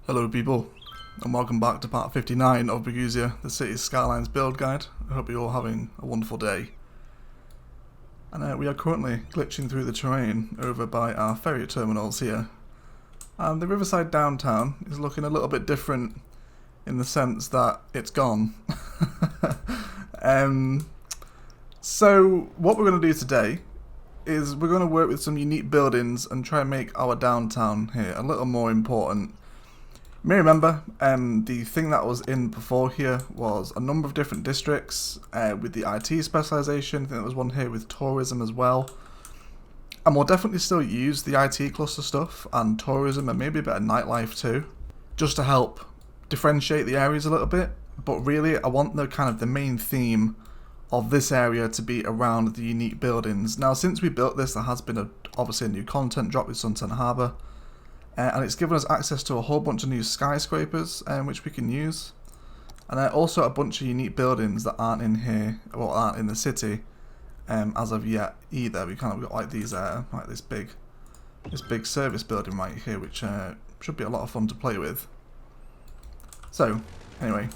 Hello people, and welcome back to part 59 of Berguzia, the city's Skylines build guide. I hope you're all having a wonderful day. And we are currently glitching through the terrain over by our ferry terminals here. And the riverside downtown is looking a little bit different in the sense that it's gone. So what we're going to do today is we're going to work with some unique buildings and try and make our downtown here a little more important. You may remember the thing that was in before here was a number of different districts with the IT specialisation. I think there was one here with tourism as well. And we'll definitely still use the IT cluster stuff and tourism and maybe a bit of nightlife too, just to help differentiate the areas a little bit. But really I want the main theme of this area to be around the unique buildings. Now since we built this, there has been obviously a new content drop with Sunset Harbour. And it's given us access to a whole bunch of new skyscrapers which we can use, and also a bunch of unique buildings that aren't in here, or aren't in the city as of yet either. We kind of got like these like this big service building right here, which should be a lot of fun to play with. So anyway,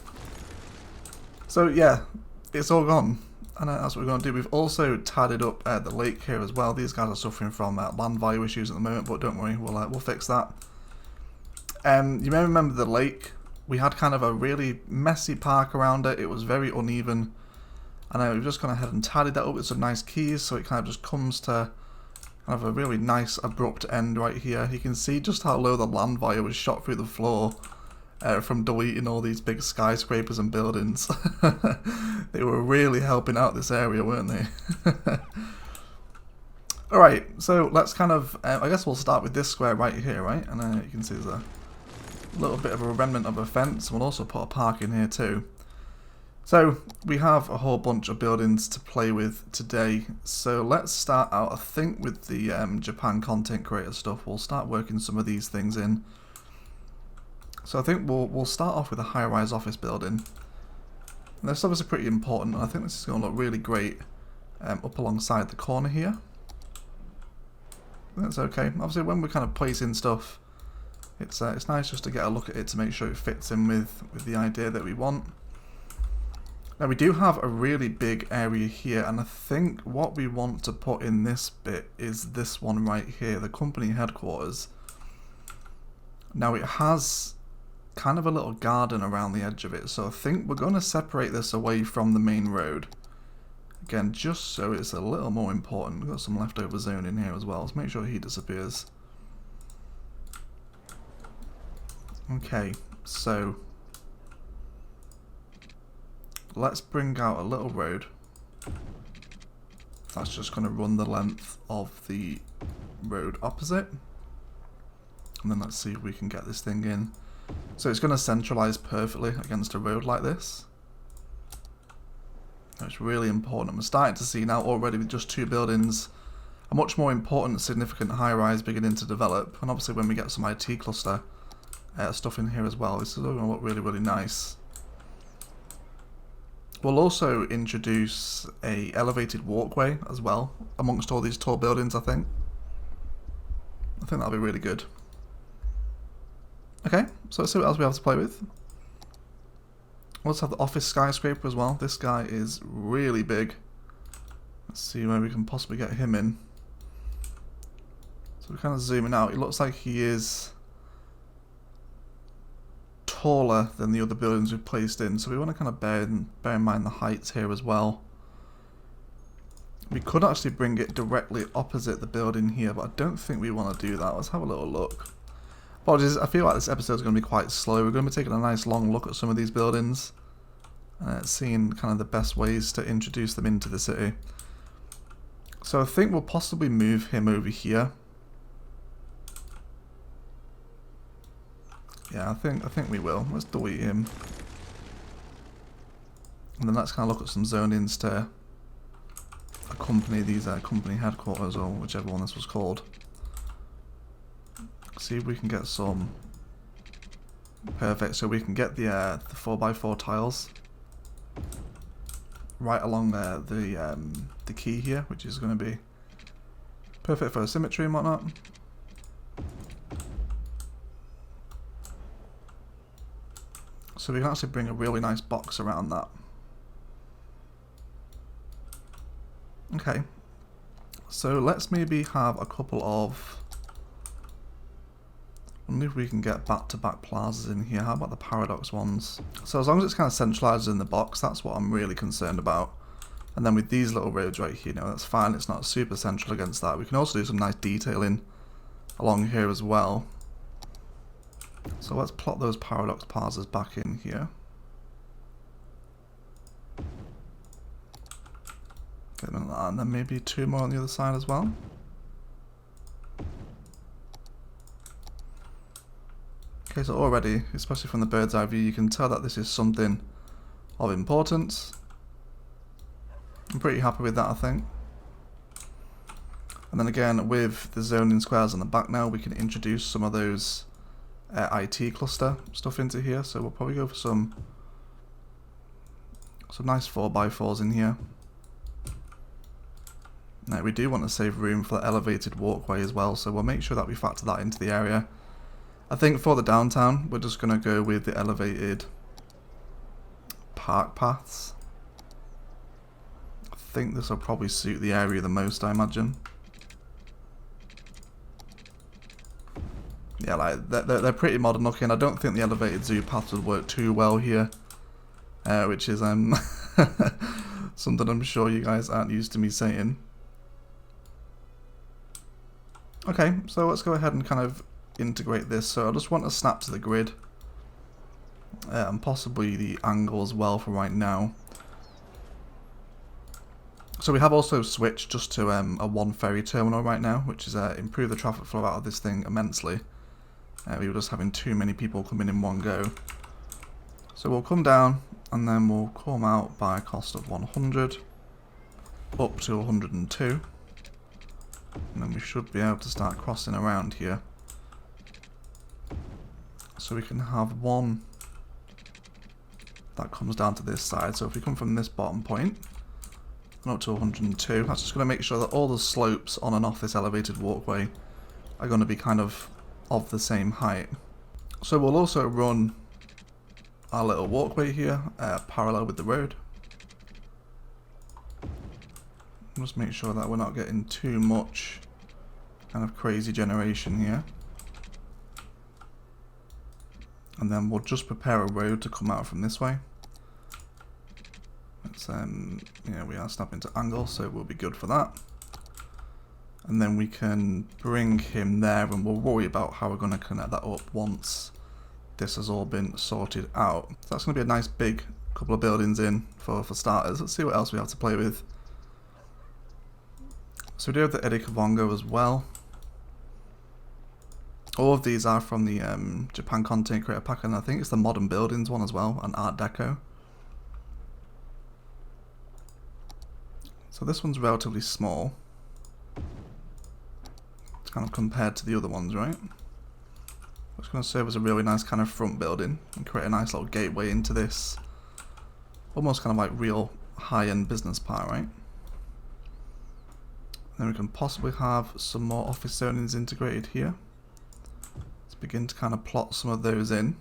so yeah, it's all gone, and that's what we're going to do. We've also tidied up the lake here as well. These guys are suffering from land value issues at the moment, but don't worry, we'll fix that. You may remember the lake. We had kind of a really messy park around it. It was very uneven, and we've just gone ahead and tidied that up with some nice keys, so it kind of just comes to kind of a really nice abrupt end right here. You can see just how low the land value was shot through the floor from deleting all these big skyscrapers and buildings. They were really helping out this area, weren't they? Alright, so let's kind of, I guess we'll start with this square right here, right? And you can see there's a little bit of a remnant of a fence. We'll also put a park in here too. So we have a whole bunch of buildings to play with today. So let's start out, I think, with the Japan content creator stuff. We'll start working some of these things in. So I think we'll start off with a high-rise office building. And that's obviously pretty important. I think this is going to look really great up alongside the corner here. That's okay. Obviously, when we're kind of placing stuff, it's nice just to get a look at it to make sure it fits in with the idea that we want. Now we do have a really big area here, and I think what we want to put in this bit is this one right here, the company headquarters. Now it has kind of a little garden around the edge of it, so I think we're going to separate this away from the main road. Again, just so it's a little more important. We've got some leftover zone in here as well. Let's make sure he disappears. Okay, so let's bring out a little road. That's just going to run the length of the road opposite. And then let's see if we can get this thing in. So it's going to centralize perfectly against a road like this. That's really important. We're starting to see now already with just two buildings a much more important, significant high-rise beginning to develop. And obviously when we get some IT cluster stuff in here as well, this is all going to look really, really nice. We'll also introduce a elevated walkway as well amongst all these tall buildings, I think. I think that'll be really good. Okay, so let's see what else we have to play with. We'll also have the office skyscraper as well. This guy is really big. Let's see where we can possibly get him in. So we're kind of zooming out. It looks like he is taller than the other buildings we've placed in, so we want to kind of bear in mind the heights here as well. We could actually bring it directly opposite the building here, but I don't think we want to do that. Let's have a little look. Apologies, I feel like this episode is going to be quite slow. We're going to be taking a nice long look at some of these buildings, seeing kind of the best ways to introduce them into the city. So I think we'll possibly move him over here. Yeah, I think we will. Let's delete him. And then let's kind of look at some zonings to accompany these company headquarters, or whichever one this was called. See if we can get some. Perfect. So we can get the 4x4 tiles right along the key here, which is going to be perfect for symmetry and whatnot. So we can actually bring a really nice box around that. Okay, so let's maybe have a couple of... I wonder if we can get back-to-back plazas in here. How about the paradox ones? So as long as it's kind of centralized in the box, that's what I'm really concerned about. And then with these little roads right here, that's fine. It's not super central against that. We can also do some nice detailing along here as well. So let's plot those paradox plazas back in here. Get them in that, and then maybe 2 more on the other side as well. Okay, so already, especially from the bird's eye view, you can tell that this is something of importance. I'm pretty happy with that, I think. And then again, with the zoning squares on the back now, we can introduce some of those IT cluster stuff into here. So we'll probably go for some nice 4x4s in here. Now we do want to save room for the elevated walkway as well, so we'll make sure that we factor that into the area. I think for the downtown, we're just going to go with the elevated park paths. I think this will probably suit the area the most, I imagine. Yeah, like they're pretty modern looking. I don't think the elevated zoo paths would work too well here, which is something I'm sure you guys aren't used to me saying. Okay, so let's go ahead and kind of integrate this. So I just want to snap to the grid and possibly the angle as well for right now. So we have also switched just to a 1 ferry terminal right now, which is improved the traffic flow out of this thing immensely. We were just having too many people coming in one go. So we'll come down and then we'll come out by a cost of 100 up to 102. And then we should be able to start crossing around here. So we can have one that comes down to this side. So if we come from this bottom point and up to 102, that's just going to make sure that all the slopes on and off this elevated walkway are going to be kind of the same height. So we'll also run our little walkway here parallel with the road. Just make sure that we're not getting too much kind of crazy generation here. And then we'll just prepare a road to come out from this way. It's yeah, we are snapping to angle, so we'll be good for that. And then we can bring him there, and we'll worry about how we're going to connect that up once this has all been sorted out. So that's going to be a nice big couple of buildings in for starters. Let's see what else we have to play with. So we do have the Eddie Kavongo as well. All of these are from the Japan Content Creator Pack, and I think it's the Modern Buildings one as well, and Art Deco. So this one's relatively small. It's kind of compared to the other ones, right? It's going to serve as a really nice kind of front building and create a nice little gateway into this almost kind of like real high-end business part, right? Then we can possibly have some more office zonings integrated here. Let's begin to kind of plot some of those in.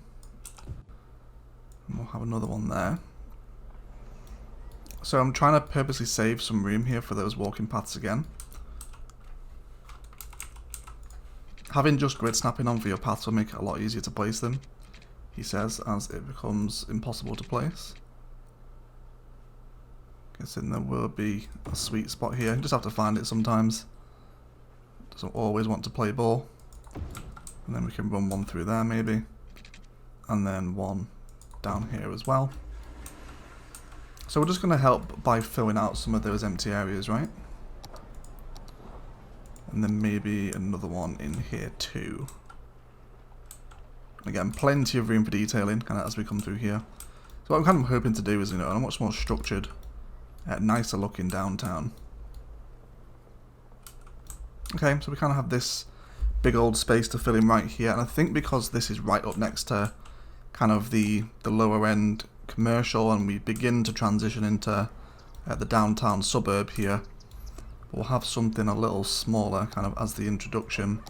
And we'll have another one there. So I'm trying to purposely save some room here for those walking paths again. Having just grid snapping on for your paths will make it a lot easier to place them, he says, as it becomes impossible to place. Guessing there will be a sweet spot here. You just have to find it sometimes. Doesn't always want to play ball. And then we can run one through there maybe. And then one down here as well. So we're just going to help by filling out some of those empty areas, right? And then maybe another one in here too. Again, plenty of room for detailing kind of as we come through here. So what I'm kind of hoping to do is, you know, a much more structured, nicer looking downtown. Okay, so we kind of have this big old space to fill in right here, and I think because this is right up next to kind of the lower end commercial, and we begin to transition into the downtown suburb here, we'll have something a little smaller kind of as the introduction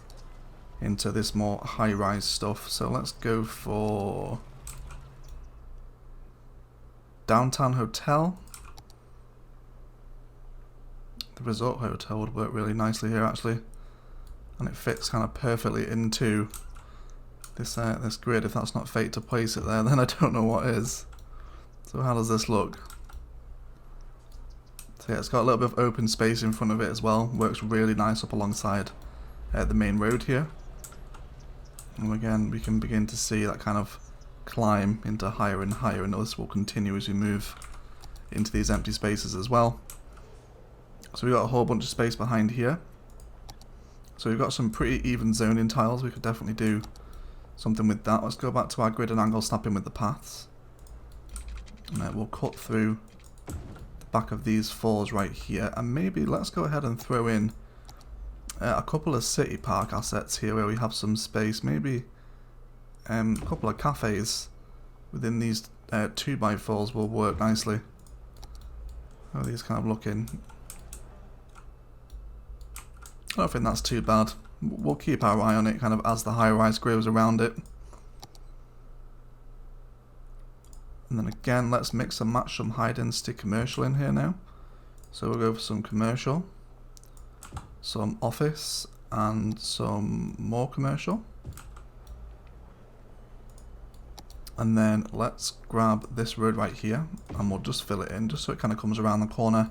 into this more high-rise stuff. So let's go for downtown hotel. The resort hotel would work really nicely here actually. And it fits kind of perfectly into this this grid. If that's not fate to place it there, then I don't know what is. So how does this look? So yeah, it's got a little bit of open space in front of it as well. Works really nice up alongside the main road here. And again, we can begin to see that kind of climb into higher and higher, and this will continue as we move into these empty spaces as well. So we've got a whole bunch of space behind here. So we've got some pretty even zoning tiles. We could definitely do something with that. Let's go back to our grid and angle snapping with the paths. And then we'll cut through the back of these fours right here. And maybe let's go ahead and throw in a couple of city park assets here where we have some space. Maybe a couple of cafes within these 2x4s will work nicely. How are these kind of looking? I don't think that's too bad. We'll keep our eye on it kind of as the high-rise grows around it. And then again, let's mix and match some high-density commercial in here now. So we'll go for some commercial, some office, and some more commercial. And then let's grab this road right here, and we'll just fill it in, just so it kind of comes around the corner.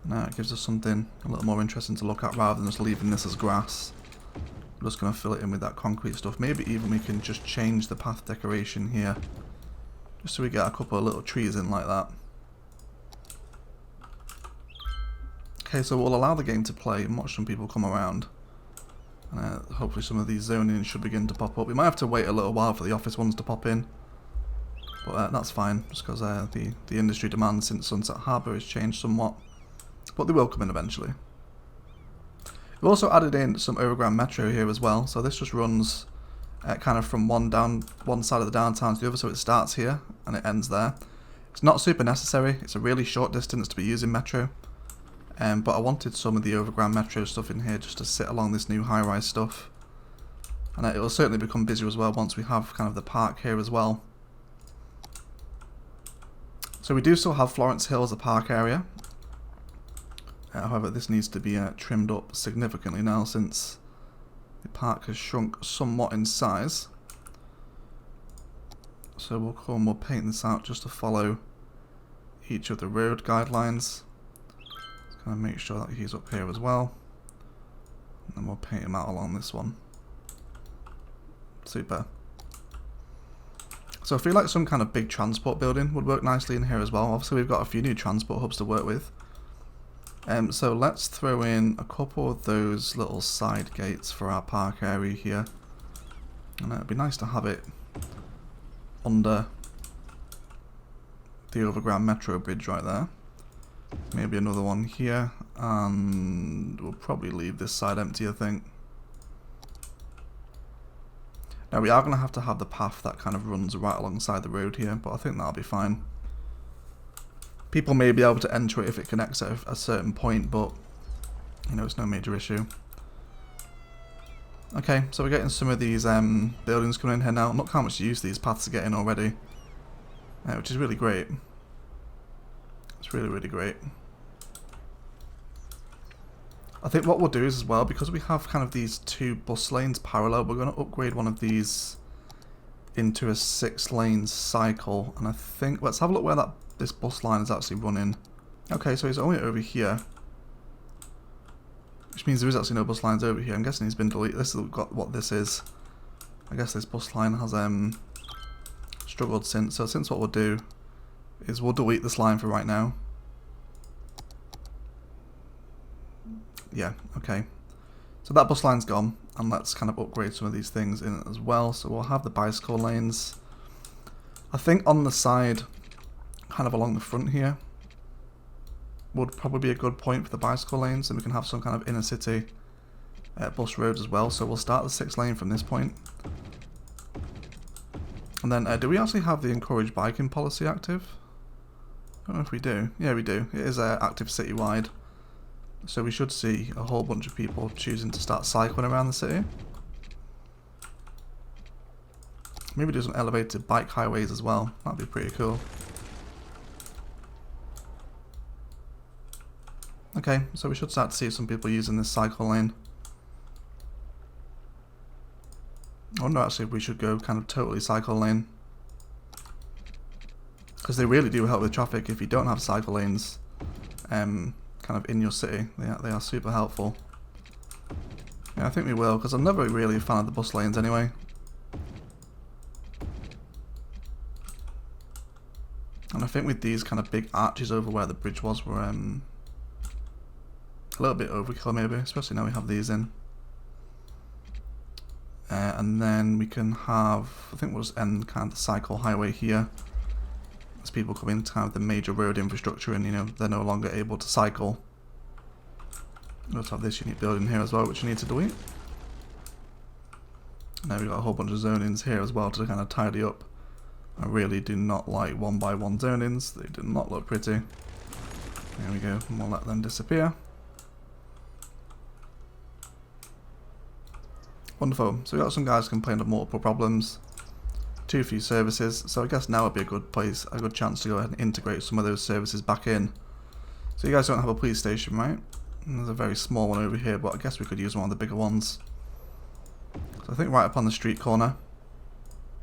Now it gives us something a little more interesting to look at rather than just leaving this as grass. I'm just going to fill it in with that concrete stuff. Maybe even we can just change the path decoration here, just so we get a couple of little trees in like that. Okay, so we'll allow the game to play and watch some people come around. Hopefully some of these zoning should begin to pop up. We might have to wait a little while for the office ones to pop in, but that's fine, just because the industry demand since Sunset Harbour has changed somewhat. But they will come in eventually. We've also added in some overground metro here as well, so this just runs kind of from one side of the downtown to the other, so it starts here and it ends there. It's not super necessary, it's a really short distance to be using metro, but I wanted some of the overground metro stuff in here just to sit along this new high-rise stuff. And it will certainly become busier as well once we have kind of the park here as well. So we do still have Florence Hill as a park area. However, this needs to be trimmed up significantly now since the park has shrunk somewhat in size. So we'll come and we'll paint this out just to follow each of the road guidelines. Just kind of make sure that he's up here as well. And then we'll paint him out along this one. Super. So I feel like some kind of big transport building would work nicely in here as well. Obviously we've got a few new transport hubs to work with. So let's throw in a couple of those little side gates for our park area here. And it'd be nice to have it under the overground metro bridge right there. Maybe another one here, and we'll probably leave this side empty, I think. Now we are going to have the path that kind of runs right alongside the road here, but I think that'll be fine. People may be able to enter it if it connects at a certain point, but you know, it's no major issue. Okay, so we're getting some of these buildings coming in here now. Look how much use these paths are getting already, which is really great. It's really, really great. I think what we'll do is as well, because we have kind of these two bus lanes parallel, we're going to upgrade one of these into a 6-lane cycle. And I think, let's have a look where this bus line is actually running. Okay, so he's only over here, which means there is actually no bus lines over here. I'm guessing he's been deleted. This is what this is. I guess this bus line has struggled since. So since what we'll do is we'll delete this line for right now. Yeah, okay. So that bus line's gone, and let's kind of upgrade some of these things in it as well. So we'll have the bicycle lanes. I think on the side, kind of along the front here, would probably be a good point for the bicycle lanes, and we can have some kind of inner city bus roads as well. So we'll start the 6th lane from this point. And then, do we actually have the encourage biking policy active? I don't know if we do. Yeah, we do. It is active citywide. So we should see a whole bunch of people choosing to start cycling around the city. Maybe do some elevated bike highways as well. That'd be pretty cool. Okay, so we should start to see some people using this cycle lane. I wonder actually if we should go kind of totally cycle lane. Because they really do help with traffic if you don't have cycle lanes kind of in your city. They are super helpful. Yeah, I think we will, because I'm never really a fan of the bus lanes anyway. And I think with these kind of big arches over where the bridge was, we're a little bit overkill maybe, especially now we have these in. And then we can have, I think we'll just end kind of the cycle highway here. As people come into kind of the major road infrastructure and, you know, they're no longer able to cycle. We'll have this unique building here as well, which we need to delete. Now we've got a whole bunch of zonings here as well to kind of tidy up. I really do not like 1x1 zonings, they do not look pretty. There we go, and we'll let them disappear. Wonderful, so we got some guys complaining of multiple problems. Too few services, so I guess now would be a good place, a good chance to go ahead and integrate some of those services back in. So you guys don't have a police station, right? And there's a very small one over here, but I guess we could use one of the bigger ones. So I think right up on the street corner.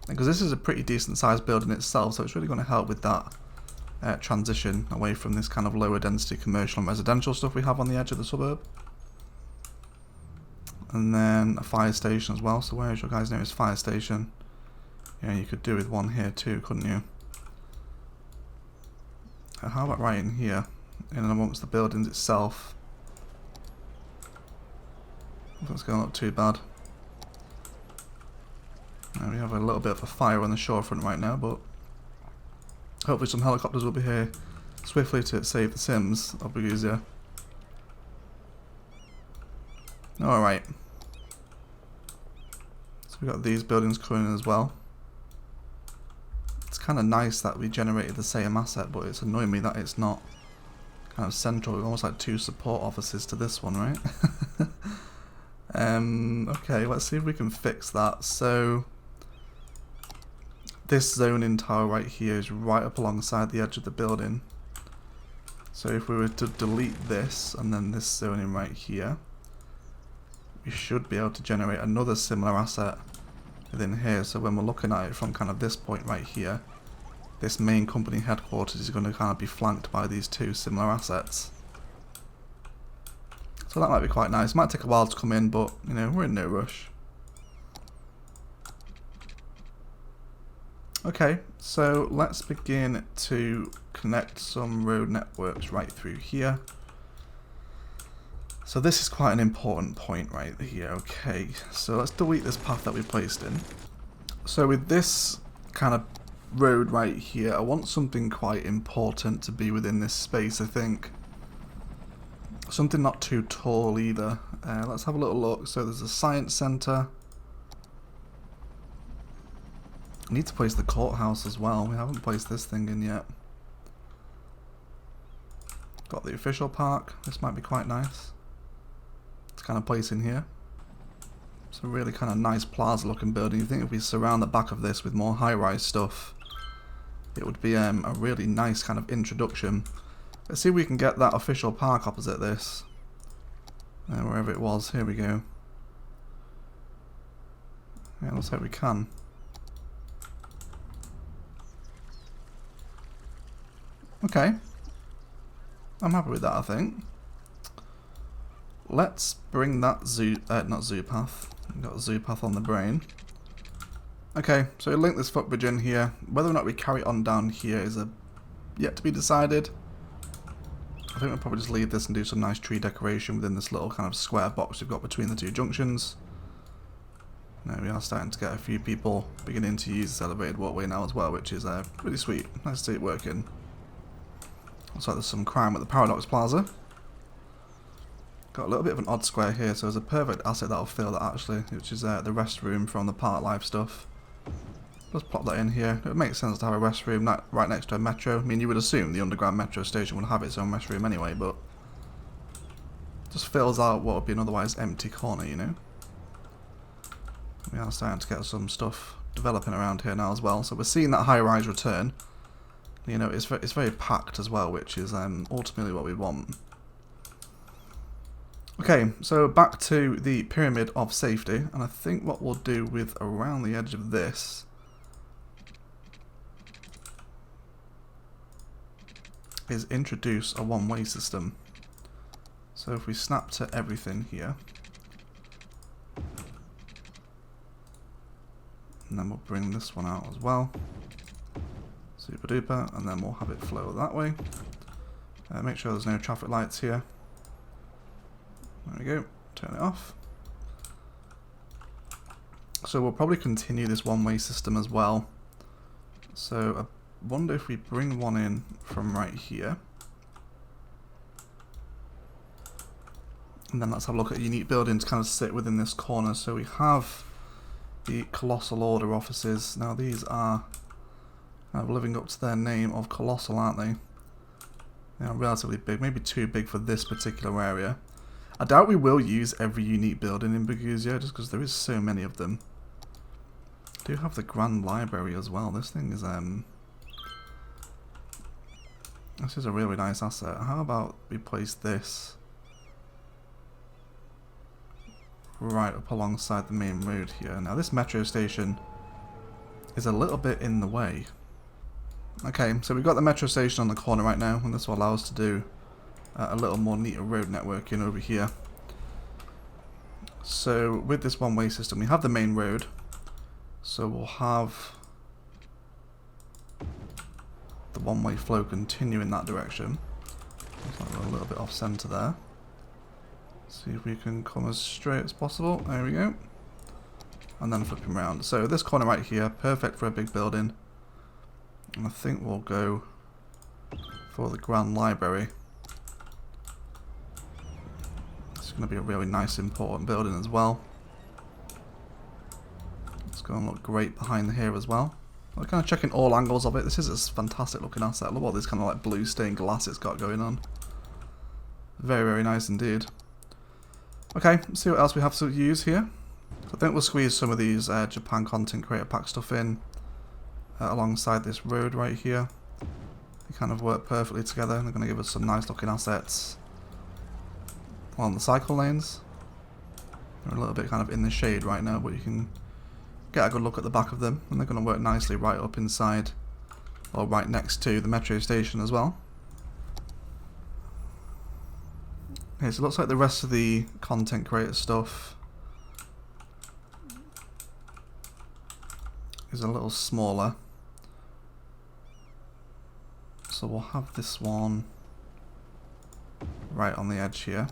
Because this is a pretty decent sized building itself, so it's really going to help with that transition away from this kind of lower density commercial and residential stuff we have on the edge of the suburb. And then a fire station as well, so where is your guys' nearest fire station? Yeah, you could do with one here too, couldn't you? How about right in here, in and amongst the buildings itself? That's going to look too bad. Now we have a little bit of a fire on the shorefront right now, but hopefully some helicopters will be here swiftly to save the Sims. That'll be easier. Alright. So we got these buildings coming in as well. It's kind of nice that we generated the same asset, but it's annoying me that it's not kind of central. We're almost like two support offices to this one, right? Okay, let's see if we can fix that. So this zoning tower right here is right up alongside the edge of the building. So if we were to delete this and then this zoning right here, we should be able to generate another similar asset within here. So when we're looking at it from kind of this point right here, this main company headquarters is going to kind of be flanked by these two similar assets. So that might be quite nice. Might take a while to come in, but you know, we're in no rush. Okay, so let's begin to connect some road networks right through here. So this is quite an important point right here. Okay, so let's delete this path that we placed in. So with this kind of road right here, I want something quite important to be within this space, I think. Something not too tall either. Let's have a little look. So there's a science centre. I need to place the courthouse as well. We haven't placed this thing in yet. Got the official park. This might be quite nice. It's kind of place in here. It's a really kind of nice plaza looking building. You think if we surround the back of this with more high-rise stuff, it would be a really nice kind of introduction. Let's see if we can get that official park opposite this. Wherever it was. Here we go. Yeah, looks like we can. Okay. I'm happy with that, I think. Let's bring that not zoo path. We've got a zoo path on the brain. Okay, so we link this footbridge in here. Whether or not we carry on down here is yet to be decided. I think we'll probably just leave this and do some nice tree decoration within this little kind of square box we've got between the two junctions. Now we are starting to get a few people beginning to use this elevated walkway now as well, which is really sweet. Nice to see it working. Looks like there's some crime at the Paradox Plaza. Got a little bit of an odd square here, so there's a perfect asset that'll fill that actually, which is the restroom from the park life stuff. Let's plop that in here. It makes sense to have a restroom right next to a metro. I mean, you would assume the underground metro station would have its own restroom anyway, but just fills out what would be an otherwise empty corner, you know. We are starting to get some stuff developing around here now as well, so we're seeing that high-rise return. You know, it's very packed as well, which is ultimately what we want. Okay, so back to the pyramid of safety, and I think what we'll do with around the edge of this is introduce a one-way system. So if we snap to everything here, and then we'll bring this one out as well, super duper, and then we'll have it flow that way. Make sure there's no traffic lights here. There we go, turn it off. So we'll probably continue this one-way system as well. So I wonder if we bring one in from right here. And then let's have a look at unique buildings kind of sit within this corner. So we have the Colossal Order offices. Now these are kind of living up to their name of colossal, aren't they? They are relatively big, maybe too big for this particular area. I doubt we will use every unique building in Boguzia just because there is so many of them. I do have the Grand Library as well. This thing is this is a really nice asset. How about we place this right up alongside the main road here. Now this metro station is a little bit in the way. Okay, so we've got the metro station on the corner right now, and this will allow us to do a little more neater road networking over here. So with this one-way system, we have the main road, so we'll have the one-way flow continue in that direction. Looks like we're a little bit off center there. See if we can come as straight as possible. There we go. And then flip him around. So this corner right here, perfect for a big building. And I think we'll go for the Grand Library. It's going to be a really nice, important building as well. It's going to look great behind here as well. We're kind of checking all angles of it. This is a fantastic looking asset. Look what this kind of like blue stained glass it's got going on. Very, very nice indeed. Okay, let's see what else we have to use here. So I think we'll squeeze some of these Japan content creator pack stuff in alongside this road right here. They kind of work perfectly together, and they're going to give us some nice looking assets on the cycle lanes. They're a little bit kind of in the shade right now, but you can get a good look at the back of them, and they're going to work nicely right up inside, or right next to the metro station as well. Okay, so it looks like the rest of the content creator stuff is a little smaller. So we'll have this one right on the edge here.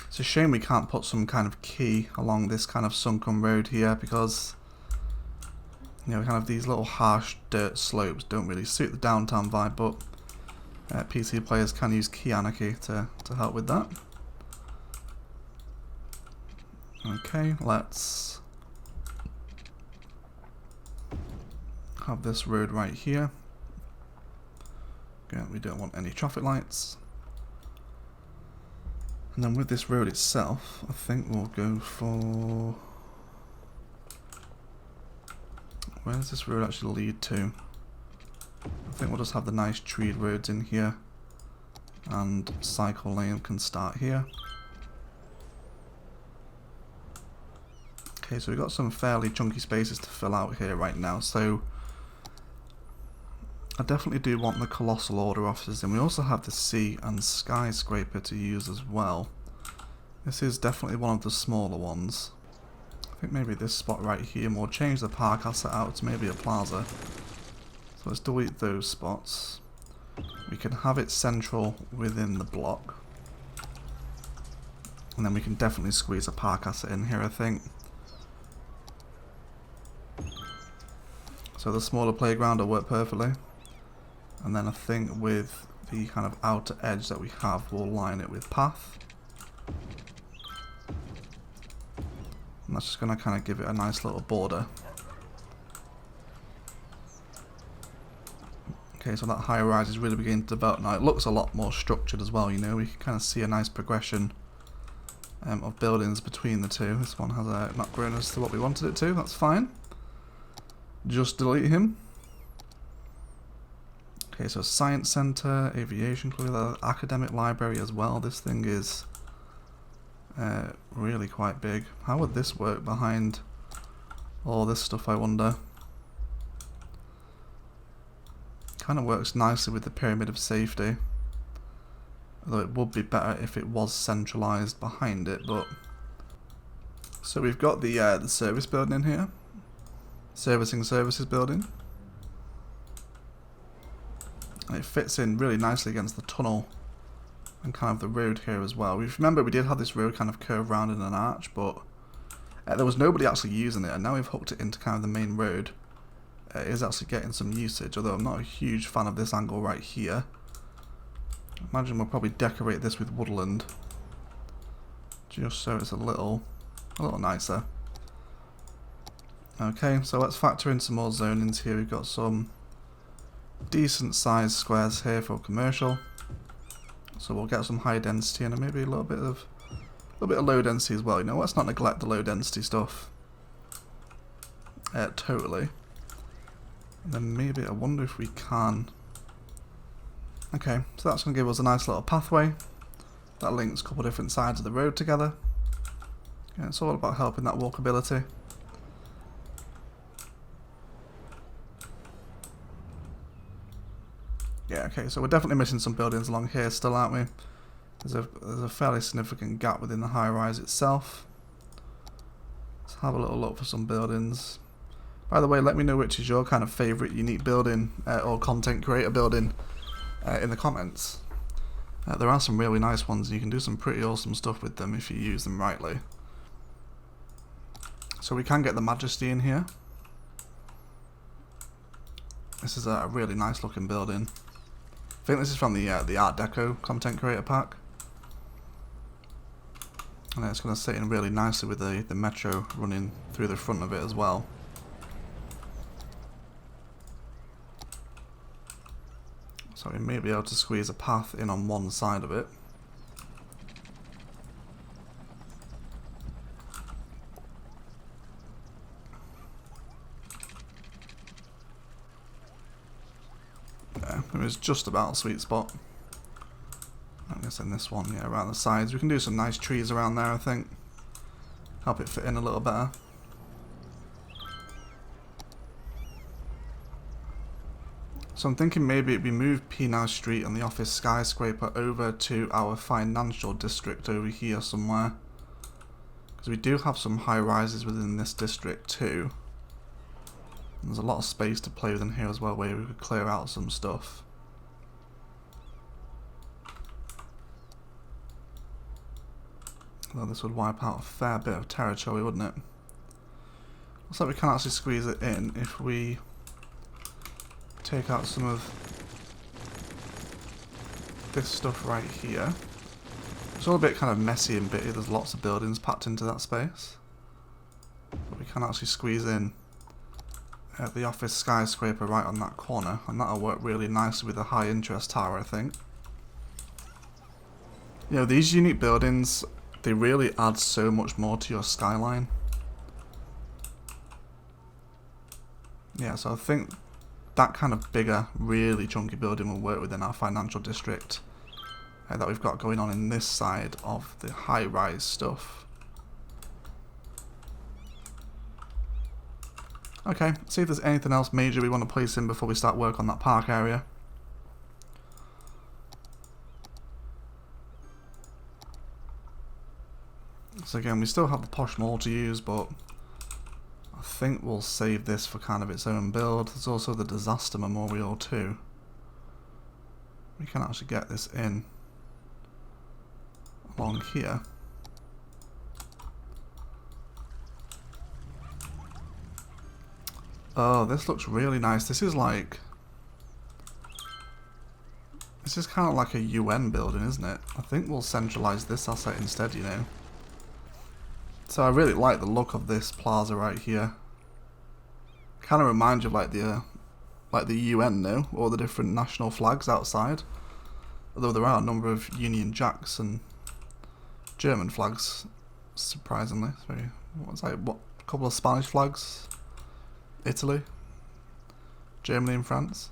It's a shame we can't put some kind of key along this kind of sunken road here, because you know, kind of these little harsh dirt slopes don't really suit the downtown vibe, but PC players can use key anarchy to help with that. Okay, let's have this road right here. Again, we don't want any traffic lights. And then with this road itself, I think we'll go for... Where does this road actually lead to? I think we'll just have the nice treed roads in here, and cycle lane can start here. Okay, so we've got some fairly chunky spaces to fill out here right now, so I definitely do want the Colossal Order offices, and we also have the Sea and Skyscraper to use as well. This is definitely one of the smaller ones. I think maybe this spot right here, and we'll change the park asset out to maybe a plaza. So let's delete those spots. We can have it central within the block. And then we can definitely squeeze a park asset in here, I think. So the smaller playground will work perfectly. And then I think with the kind of outer edge that we have, we'll line it with path. And that's just going to kind of give it a nice little border. Okay, so that high rise is really beginning to develop now. It looks a lot more structured as well, you know. We can kind of see a nice progression of buildings between the two. This one has not grown as to what we wanted it to. That's fine. Just delete him. Okay, so Science Center, Aviation Club, Academic Library as well. This thing is really quite big. How would this work behind all this stuff, I wonder? Kind of works nicely with the pyramid of safety. Although it would be better if it was centralised behind it, but... So we've got the service building in here. Servicing services building. And it fits in really nicely against the tunnel and kind of the road here as well. Remember we did have this road kind of curve round in an arch, but there was nobody actually using it, and now we've hooked it into kind of the main road. It is actually getting some usage, although I'm not a huge fan of this angle right here. Imagine we'll probably decorate this with woodland, just so it's a little nicer. Okay, so let's factor in some more zonings here. We've got some decent sized squares here for commercial, so we'll get some high density and maybe a little bit of low density as well. You know, let's not neglect the low density stuff. Totally. And then maybe I wonder if we can. Okay, so that's going to give us a nice little pathway that links a couple of different sides of the road together. Yeah, it's all about helping that walkability. Yeah, okay, so we're definitely missing some buildings along here still, aren't we? There's a fairly significant gap within the high-rise itself. Let's have a little look for some buildings. By the way, let me know which is your kind of favourite unique building or content creator building in the comments. There are some really nice ones, and you can do some pretty awesome stuff with them if you use them rightly. So we can get the Majesty in here. This is a really nice looking building. I think this is from the Art Deco content creator pack. And it's going to sit in really nicely with the metro running through the front of it as well. So we may be able to squeeze a path in on one side of it. Yeah, it was just about a sweet spot. I guess in this one, yeah, around the sides. We can do some nice trees around there, I think. Help it fit in a little better. So I'm thinking maybe we move P9 Street and the office skyscraper over to our financial district over here somewhere. Because we do have some high rises within this district too. And there's a lot of space to play with in here as well, where we could clear out some stuff. Although this would wipe out a fair bit of territory, wouldn't it? Looks like we can actually squeeze it in if we take out some of this stuff right here. It's all a bit kind of messy and bitty. There's lots of buildings packed into that space. But we can actually squeeze in the office skyscraper right on that corner, and that'll work really nicely with a high interest tower, I think. You know, these unique buildings, they really add so much more to your skyline. Yeah, so I think that kind of bigger, really chunky building will work within our financial district that we've got going on in this side of the high-rise stuff. Okay, see if there's anything else major we want to place in before we start work on that park area. So again, we still have the posh mall to use, but I think we'll save this for kind of its own build. There's also the disaster memorial too. We can actually get this in along here. Oh, this looks really nice. This is kind of like a UN building, isn't it? I think we'll centralize this asset instead, you know. So I really like the look of this plaza right here. Kind of reminds you of like the UN, no? Or the different national flags outside. Although there are a number of Union Jacks and German flags, surprisingly. It's very, what, a couple of Spanish flags? Italy? Germany and France?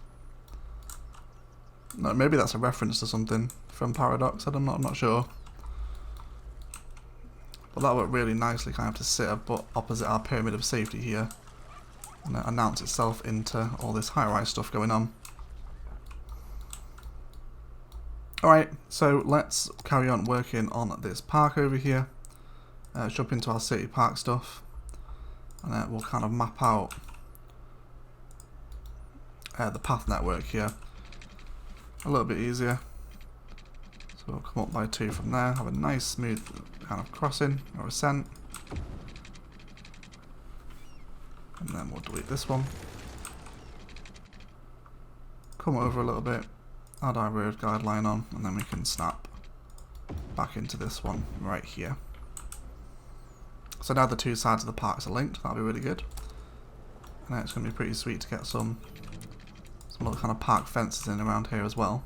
No, maybe that's a reference to something from Paradox, I'm not sure. But that worked really nicely kind of to sit opposite our pyramid of safety here and announce itself into all this high-rise stuff going on. Alright, so let's carry on working on this park over here. Jump into our city park stuff, and we'll kind of map out the path network here a little bit easier. So we'll come up by 2 from there, have a nice smooth kind of crossing or ascent, and then we'll delete this one, come over a little bit, add our road guideline on, and then we can snap back into this one right here. So now the 2 sides of the parks are linked. That'll be really good. And it's going to be pretty sweet to get some little kind of park fences in around here as well,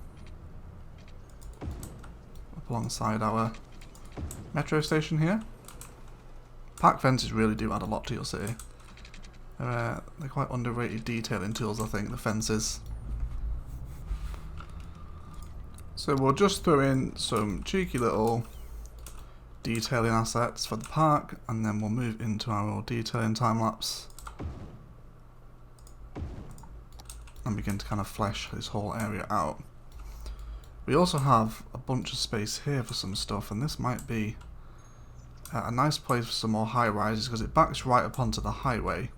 up alongside our metro station here. Park fences really do add a lot to your city. They're quite underrated detailing tools, I think, the fences. So we'll just throw in some cheeky little detailing assets for the park, and then we'll move into our detailing time-lapse and begin to kind of flesh this whole area out. We also have a bunch of space here for some stuff, and this might be a nice place for some more high-rises because it backs right up onto the highway.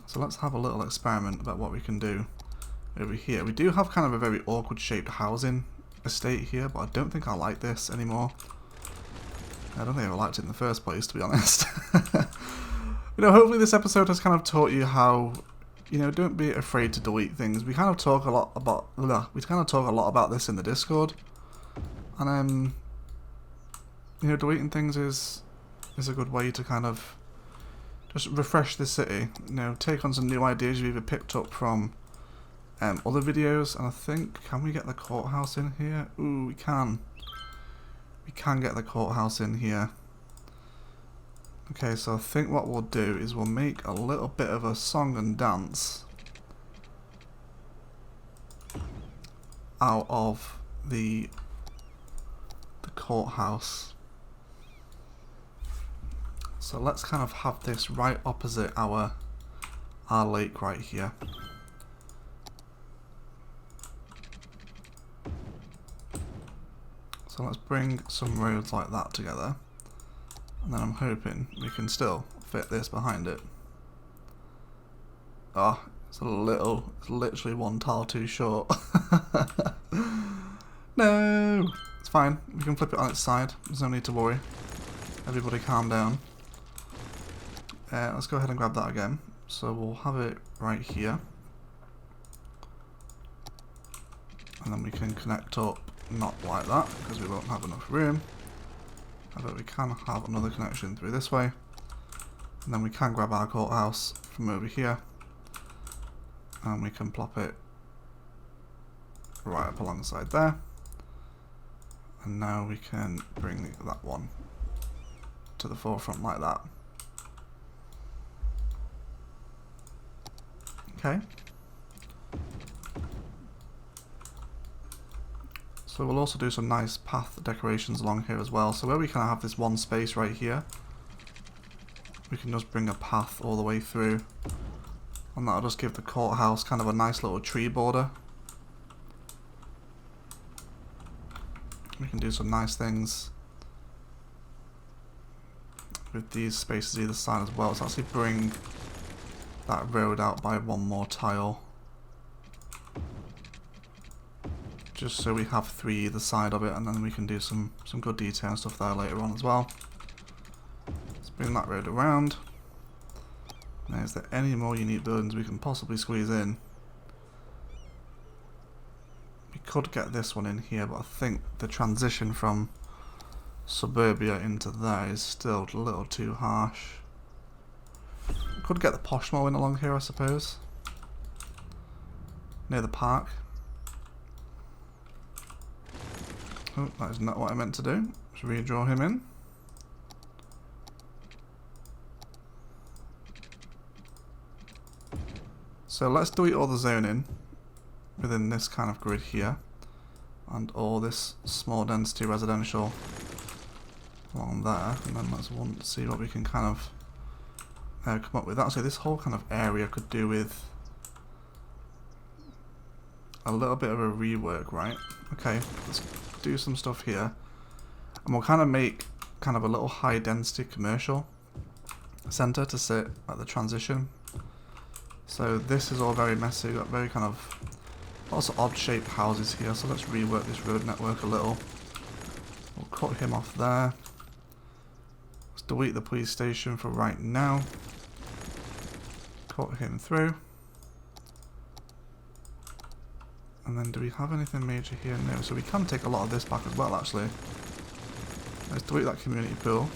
So let's have a little experiment about what we can do over here. We do have kind of a very awkward shaped housing estate here, but I don't think I like this anymore. I don't think I ever liked it in the first place, to be honest. Hopefully this episode has kind of taught you how, don't be afraid to delete things. We kind of talk a lot about this in the Discord, and deleting things is a good way to kind of just refresh the city. Take on some new ideas you've either picked up from other videos. And I think, can we get the courthouse in here? Ooh, we can. We can get the courthouse in here. Okay, so I think what we'll do is we'll make a little bit of a song and dance out of the courthouse. So let's kind of have this right opposite our lake right here. So let's bring some roads like that together, and then I'm hoping we can still fit this behind it. Oh, it's literally 1 tile too short. No, it's fine. We can flip it on its side. There's no need to worry. Everybody calm down. Let's go ahead and grab that again. So we'll have it right here, and then we can connect up. Not like that, because we won't have enough room. But we can have another connection through this way. And then we can grab our courthouse from over here, and we can plop it right up alongside there. And now we can bring that one to the forefront like that. Okay. So we'll also do some nice path decorations along here as well. So where we kind of have this one space right here, we can just bring a path all the way through, and that'll just give the courthouse kind of a nice little tree border. We can do some nice things with these spaces either side as well. So actually bring that road out by 1 more tile, just so we have 3 either side of it, and then we can do some good detail and stuff there later on as well. Let's bring that road around. Now, is there any more unique buildings we can possibly squeeze in? We could get this one in here, but I think the transition from suburbia into there is still a little too harsh. We could get the Poshmo in along here, I suppose, near the park. Oh, that is not what I meant to do. Let's redraw him in. So let's delete all the zoning within this kind of grid here, and all this small density residential along there, and then let's see what we can kind of come up with. Actually, this whole kind of area could do with a little bit of a rework, right? Okay, let's do some stuff here, and we'll kind of make kind of a little high density commercial center to sit at the transition. So this is all very messy, got very kind of lots of odd shaped houses here, so let's rework this road network a little. We'll cut him off there. Let's delete the police station for right now. Cut him through. And then do we have anything major here? No, so we can take a lot of this back as well actually. Let's delete that community pool.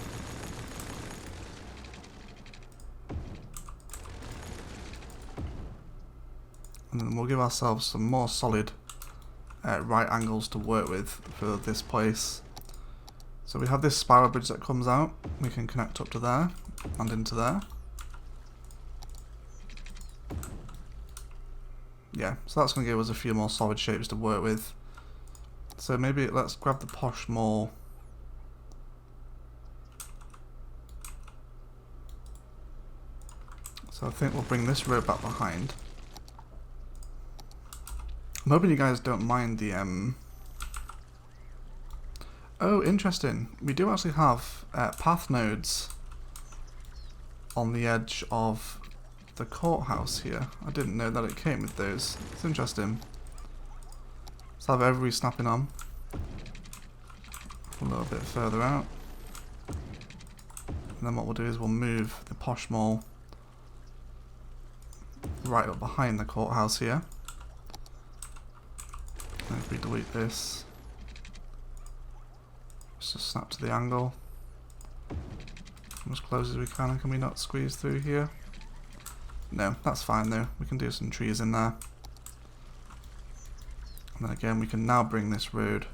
And then we'll give ourselves some more solid right angles to work with for this place. So we have this spiral bridge that comes out. We can connect up to there and into there. Yeah, so that's going to give us a few more solid shapes to work with. So maybe let's grab the posh mall. So I think we'll bring this road back behind. I'm hoping you guys don't mind the Oh, interesting. We do actually have path nodes on the edge of the courthouse here. I didn't know that it came with those. It's interesting. Let's have every snapping on. A little bit further out. And then what we'll do is we'll move the posh mall right up behind the courthouse here. And if we delete this, let's just snap to the angle. As close as we can, and can we not squeeze through here? No, that's fine though. We can do some trees in there. And then again, we can now bring this road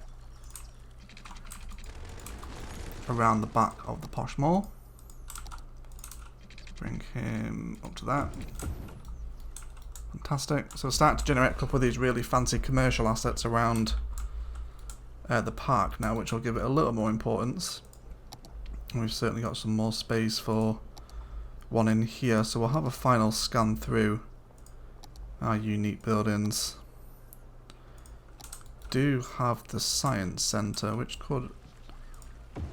around the back of the posh mall. Bring him up to that. Fantastic. So we're starting to generate a couple of these really fancy commercial assets around the park now, which will give it a little more importance. And we've certainly got some more space for one in here, so we'll have a final scan through our unique buildings. Do have the science centre, which could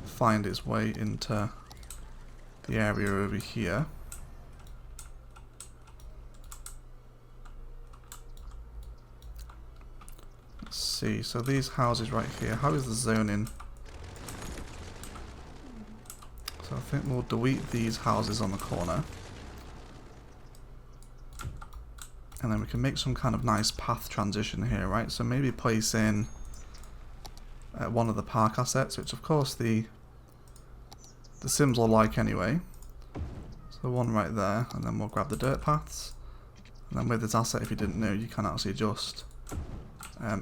find its way into the area over here. Let's see, so these houses right here, how is the zoning? So I think we'll delete these houses on the corner. And then we can make some kind of nice path transition here, right? So maybe place in one of the park assets, which of course the Sims will like anyway. So one right there, and then we'll grab the dirt paths. And then with this asset, if you didn't know, you can actually just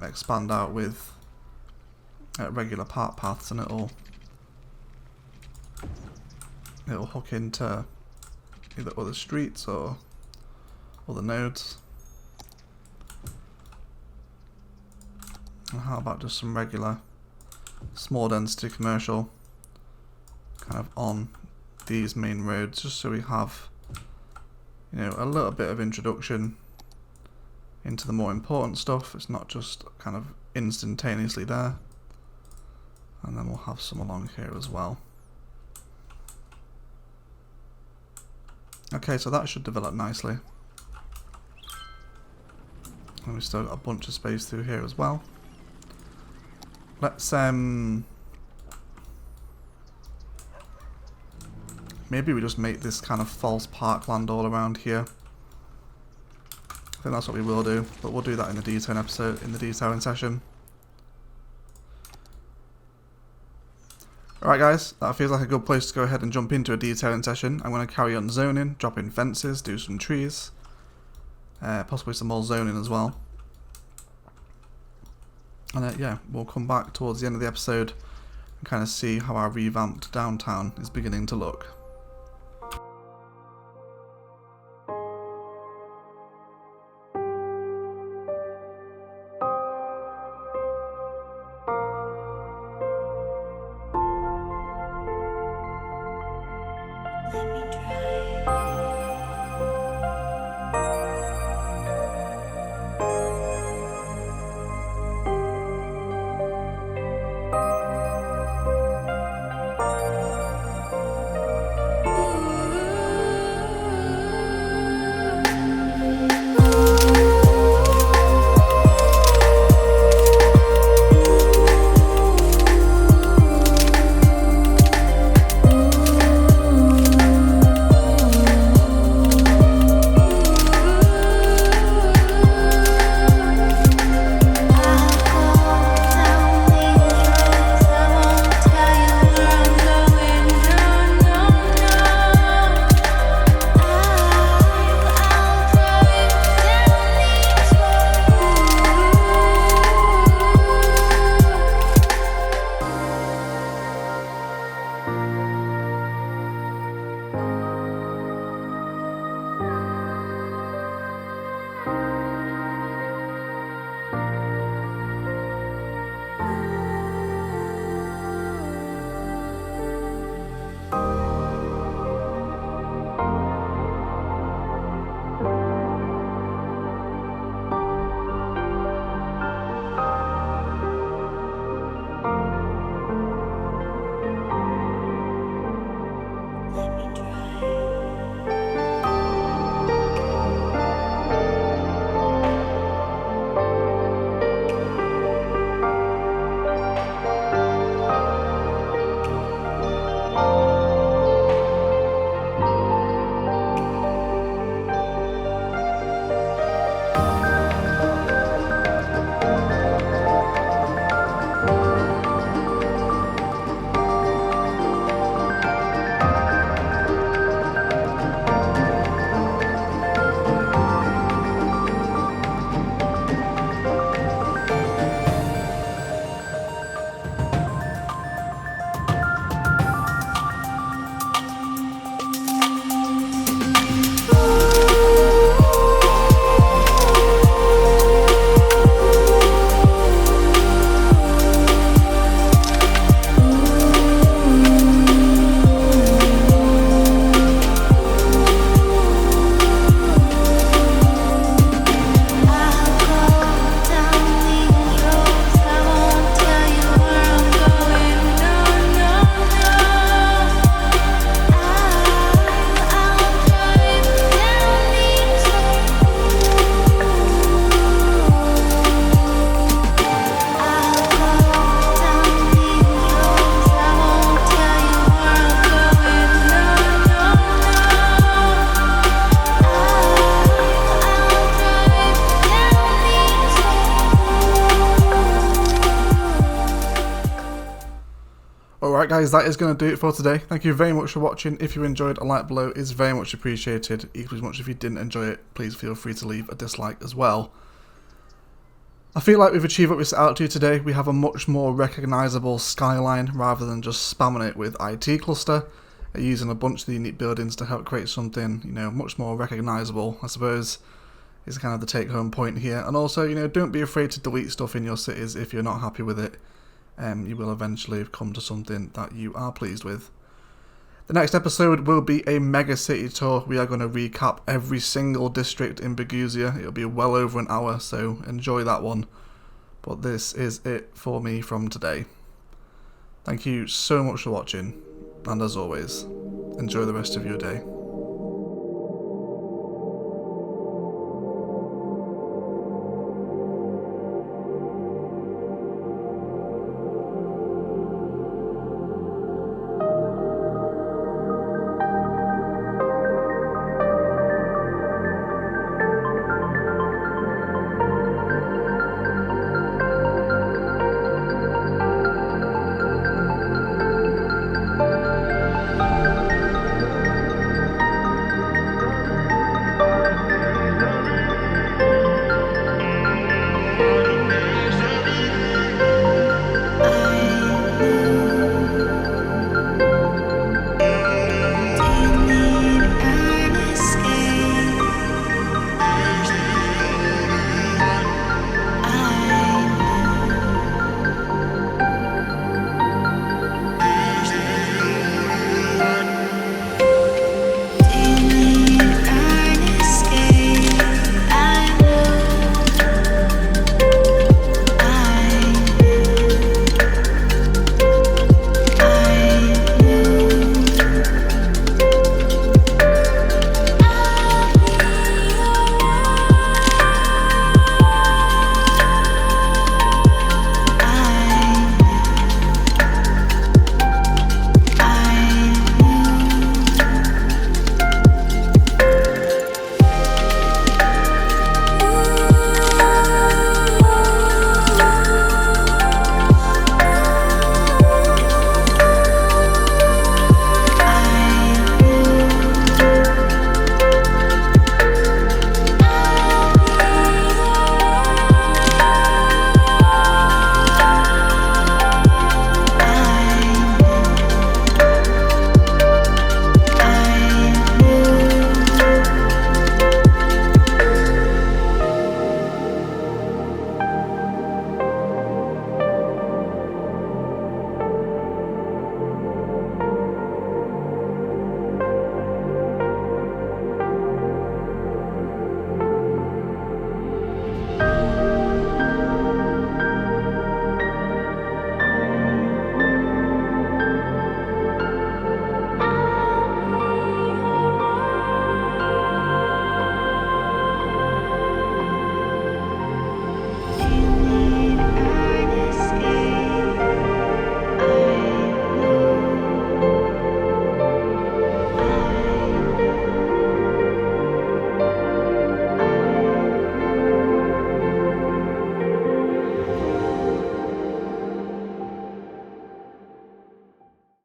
expand out with regular park paths, and it'll hook into either other streets or other nodes. And how about just some regular small density commercial kind of on these main roads, just so we have, you know, a little bit of introduction into the more important stuff. It's not just kind of instantaneously there. And then we'll have some along here as well. Okay, so that should develop nicely. And we've still got a bunch of space through here as well. Let's maybe we just make this kind of false parkland all around here. I think that's what we will do, but we'll do that in the detailing episode, in the detailing session. Alright guys, that feels like a good place to go ahead and jump into a detailing session. I'm going to carry on zoning, drop in fences, do some trees, possibly some more zoning as well. And yeah, we'll come back towards the end of the episode and kind of see how our revamped downtown is beginning to look. Right guys, that is going to do it for today. Thank you very much for watching. If you enjoyed, a like below is very much appreciated. Equally as much if you didn't enjoy it, please feel free to leave a dislike as well. I feel like we've achieved what we set out to today. We have a much more recognisable skyline rather than just spamming it with IT cluster. Using a bunch of the unique buildings to help create something, much more recognisable, I suppose, is kind of the take-home point here. And also, don't be afraid to delete stuff in your cities if you're not happy with it. You will eventually come to something that you are pleased with. The next episode will be a mega city tour. We are going to recap every single district in Bogusia. It'll be well over an hour, so enjoy that one. But this is it for me from today. Thank you so much for watching, and as always, enjoy the rest of your day.